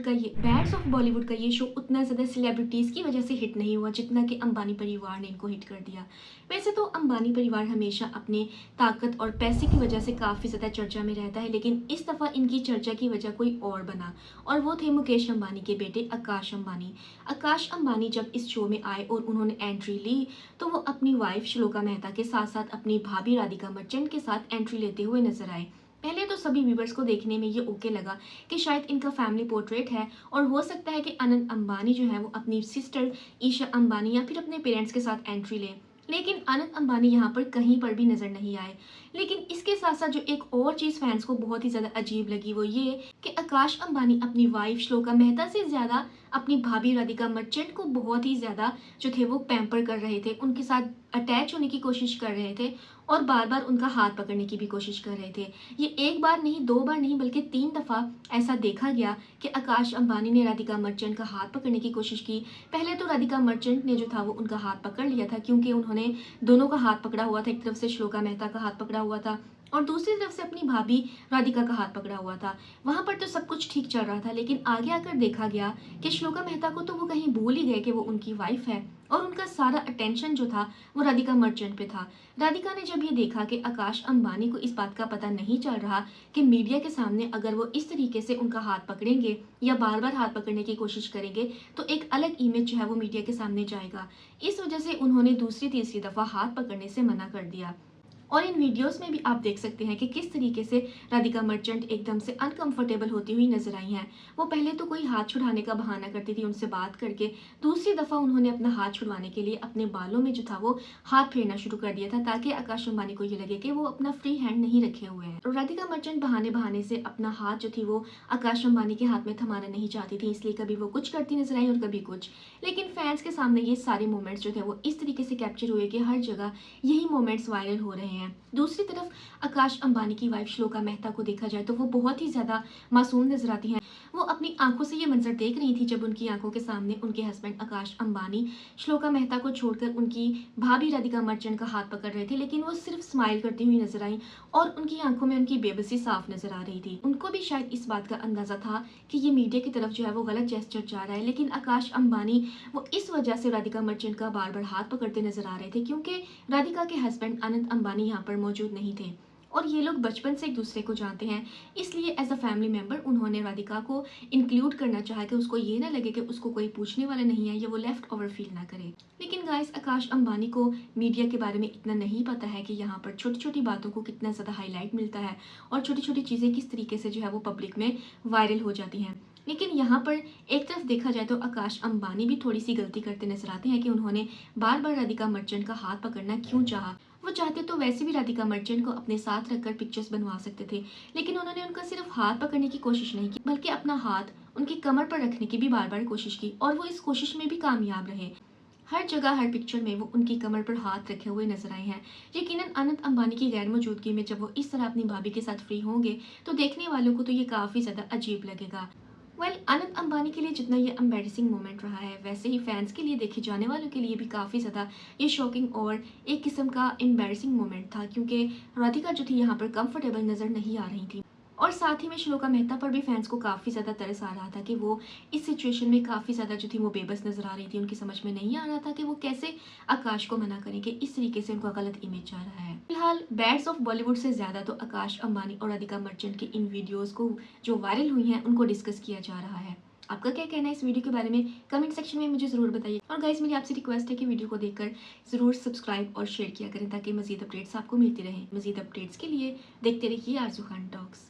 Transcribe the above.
Beds of Bollywood का ये show उतना ज़्यादा सेलिब्रिटीज़ की वजह से हिट नहीं हुआ जितना कि अंबानी परिवार ने इनको हिट कर दिया। वैसे तो अंबानी परिवार हमेशा अपने ताकत और पैसे की वजह से काफ़ी ज़्यादा चर्चा में रहता है, लेकिन इस दफ़ा इनकी चर्चा की वजह कोई और बना और वो थे मुकेश अंबानी के बेटे आकाश अंबानी। आकाश अंबानी जब इस शो में आए और उन्होंने एंट्री ली तो वो अपनी वाइफ श्लोका मेहता के साथ साथ अपनी भाभी राधिका मर्चेंट के साथ एंट्री लेते हुए नजर आए। पहले तो सभी व्यूवर्स को देखने में ये ओके लगा कि शायद इनका फैमिली पोर्ट्रेट है और हो सकता है कि अनंत अंबानी जो है वो अपनी सिस्टर ईशा अंबानी या फिर अपने पेरेंट्स के साथ एंट्री ले, लेकिन अनंत अंबानी यहाँ पर कहीं पर भी नजर नहीं आए। लेकिन इसके साथ साथ जो एक और चीज़ फैंस को बहुत ही ज़्यादा अजीब लगी वो ये कि आकाश अंबानी अपनी वाइफ श्लोका मेहता से ज़्यादा अपनी भाभी राधिका मर्चेंट को बहुत ही ज़्यादा जो थे वो पैम्पर कर रहे थे, उनके साथ अटैच होने की कोशिश कर रहे थे और बार बार उनका हाथ पकड़ने की भी कोशिश कर रहे थे। ये एक बार नहीं, दो बार नहीं, बल्कि 3 दफ़ा ऐसा देखा गया कि आकाश अंबानी ने राधिका मर्चेंट का हाथ पकड़ने की कोशिश की। पहले तो राधिका मर्चेंट ने जो था वो उनका हाथ पकड़ लिया था क्योंकि उन्होंने दोनों का हाथ पकड़ा हुआ था, एक तरफ से श्लोका मेहता का हाथ पकड़ा हुआ था और दूसरी तरफ से अपनी भाभी राधिका का हाथ पकड़ा हुआ था। वहां पर तो सब कुछ ठीक चल रहा था, लेकिन आगे आकर देखा गया कि श्लोका मेहता को तो वो कहीं भूल ही गए कि वो उनकी वाइफ है और उनका सारा अटेंशन जो था वो राधिका मर्चेंट पे था। राधिका ने जब ये देखा कि आकाश अंबानी को इस बात का पता नहीं चल रहा कि मीडिया के सामने अगर वो इस तरीके से उनका हाथ पकड़ेंगे या बार बार हाथ पकड़ने की कोशिश करेंगे तो एक अलग इमेज जो है वो मीडिया के सामने जाएगा, इस वजह से उन्होंने दूसरी तीसरी दफा हाथ पकड़ने से मना कर दिया। और इन वीडियोस में भी आप देख सकते हैं कि किस तरीके से राधिका मर्चेंट एकदम से अनकंफर्टेबल होती हुई नजर आई हैं। वो पहले तो कोई हाथ छुड़ाने का बहाना करती थी उनसे बात करके, दूसरी दफ़ा उन्होंने अपना हाथ छुड़वाने के लिए अपने बालों में जो था वो हाथ फेरना शुरू कर दिया था ताकि आकाश अंबानी को ये लगे कि वो अपना फ्री हैंड नहीं रखे हुए हैं। और राधिका मर्चेंट बहाने बहाने से अपना हाथ जो थी वो आकाश अंबानी के हाथ में थमाना नहीं चाहती थी, इसलिए कभी वो कुछ करती नजर आई और कभी कुछ। लेकिन फैंस के सामने ये सारे मोमेंट्स जो थे वो इस तरीके से कैप्चर हुए कि हर जगह यही मोमेंट्स वायरल हो रहे हैं। दूसरी तरफ आकाश अंबानी की वाइफ श्लोका मेहता को देखा जाए तो वो बहुत ही ज्यादा मासूम नजर आती हैं। वो अपनी आंखों से ये मंजर देख रही थी जब उनकी आंखों के सामने उनके हस्बैंड आकाश अंबानी श्लोका मेहता को छोड़कर उनकी भाभी राधिका मर्चेंट का हाथ पकड़ रहे थे, लेकिन वो सिर्फ स्माइल करती हुई नजर आई और उनकी आंखों में उनकी बेबसी साफ नजर आ रही थी। उनको भी शायद इस बात का अंदाजा था कि ये मीडिया की तरफ जो है वो गलत जेस्चर जा रहा है, लेकिन आकाश अंबानी वो इस वजह से राधिका मर्चेंट का बार बार हाथ पकड़ते नजर आ रहे थे क्योंकि राधिका के हस्बैंड अनंत अंबानी यहाँ पर मौजूद नहीं थे और ये लोग बचपन से एक दूसरे को जानते हैं, इसलिए एज अ फैमिली मेंबर उन्होंने राधिका को इंक्लूड करना चाहा कि उसको ये ना लगे कि उसको कोई पूछने वाला नहीं है या वो लेफ्ट ओवर फील ना करे। लेकिन गाइस, आकाश अंबानी को मीडिया के बारे में इतना नहीं पता है कि यहाँ पर छोटी छोटी बातों को कितना ज़्यादा हाईलाइट मिलता है और छोटी छोटी चीज़ें किस तरीके से जो है वो पब्लिक में वायरल हो जाती हैं। लेकिन यहाँ पर एक तरफ देखा जाए तो आकाश अंबानी भी थोड़ी सी गलती करते नजर आते हैं कि उन्होंने बार बार राधिका मर्चेंट का हाथ पकड़ना क्यों चाहा। वो चाहते तो वैसे भी राधिका मर्चेंट को अपने साथ रखकर पिक्चर्स बनवा सकते थे, लेकिन उन्होंने उनका सिर्फ हाथ पकड़ने की कोशिश नहीं की बल्कि अपना हाथ उनकी कमर पर रखने की भी बार बार कोशिश की और वो इस कोशिश में भी कामयाब रहे। हर जगह हर पिक्चर में वो उनकी कमर पर हाथ रखे हुए नजर आए हैं। यकीनन अनंत अंबानी की गैर मौजूदगी में जब वो इस तरह अपनी भाभी के साथ फ्री होंगे तो देखने वालों को तो ये काफ़ी ज़्यादा अजीब लगेगा। अनंत अंबानी के लिए जितना ये एम्बैरेसिंग मोमेंट रहा है, वैसे ही फैंस के लिए, देखे जाने वालों के लिए भी काफ़ी ज़्यादा ये शॉकिंग और एक किस्म का एम्बैरेसिंग मोमेंट था क्योंकि राधिका जो थी यहाँ पर कंफर्टेबल नज़र नहीं आ रही थी और साथ ही में श्लोका मेहता पर भी फैंस को काफ़ी ज़्यादा तरस आ रहा था कि वो इस सिचुएशन में काफ़ी ज़्यादा जो थी वो बेबस नज़र आ रही थी। उनकी समझ में नहीं आ रहा था कि वो कैसे आकाश को मना करें कि इस तरीके से उनका गलत इमेज जा रहा है। फिलहाल बैड्स ऑफ बॉलीवुड से ज़्यादा तो आकाश अंबानी और राधिका मर्चेंट की इन वीडियोज़ को जो वायरल हुई हैं उनको डिस्कस किया जा रहा है। आपका क्या कहना है इस वीडियो के बारे में कमेंट सेक्शन में मुझे ज़रूर बताइए। और गाइस, मेरी आपसे रिक्वेस्ट है कि वीडियो को देखकर ज़रूर सब्सक्राइब और शेयर किया करें ताकि मज़ीद अपडेट्स आपको मिलती रहें। मज़ीद अपडेट्स के लिए देखते रहिए आरज़ू खान टॉक्स।